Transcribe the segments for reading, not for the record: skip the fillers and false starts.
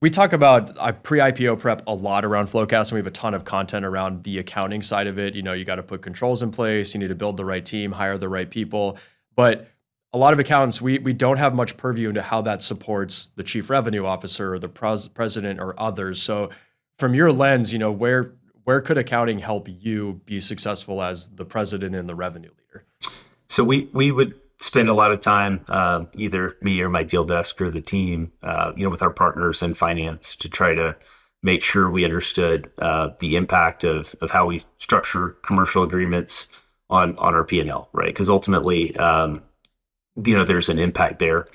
We talk about pre-IPO prep a lot around FloQast, and we have a ton of content around the accounting side of it. You got to put controls in place. You need to build the right team, hire the right people. But a lot of accountants, we don't have much purview into how that supports the chief revenue officer or the president or others. So from your lens, where could accounting help you be successful as the president and the revenue leader? So we would spend a lot of time, either me or my deal desk or the team, with our partners in finance to try to make sure we understood the impact of how we structure commercial agreements on our P&L, right? Because ultimately, there's an impact there.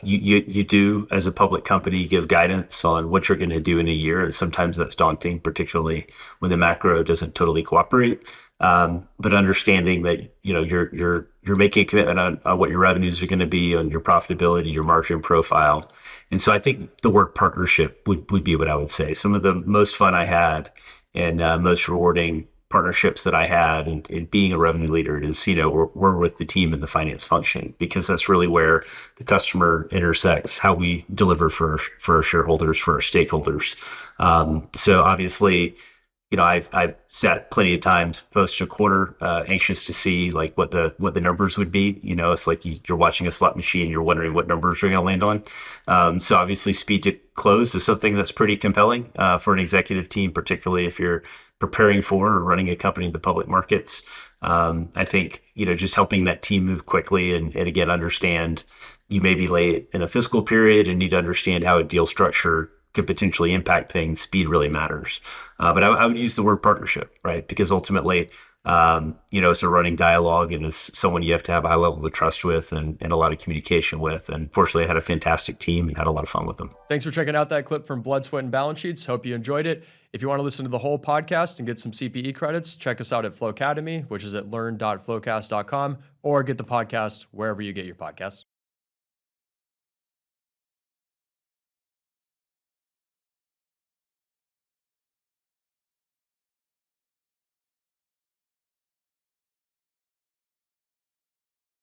You do, as a public company, give guidance on what you're going to do in a year, and sometimes that's daunting, particularly when the macro doesn't totally cooperate. But understanding that you're making a commitment on what your revenues are going to be, on your profitability, your margin profile, and so I think the word partnership would be what I would say. Some of the most fun I had and most rewarding partnerships that I had in being a revenue leader at nCino were with the team in the finance function, because that's really where the customer intersects how we deliver for our shareholders, for our stakeholders. So obviously, I've sat plenty of times post a quarter, anxious to see like what the numbers would be. It's like you're watching a slot machine, you're wondering what numbers you're going to land on. So obviously, speed to close is something that's pretty compelling for an executive team, particularly if you're preparing for or running a company in the public markets. I think just helping that team move quickly and again understand you may be late in a fiscal period and need to understand how a deal structure could potentially impact things. Speed really matters. But I would use the word partnership, right? Because ultimately, it's a running dialogue and it's someone you have to have a high level of trust with and a lot of communication with. And fortunately, I had a fantastic team and had a lot of fun with them. Thanks for checking out that clip from Blood, Sweat, and Balance Sheets. Hope you enjoyed it. If you want to listen to the whole podcast and get some CPE credits, check us out at FloAcademy, which is at learn.flowcast.com, or get the podcast wherever you get your podcasts.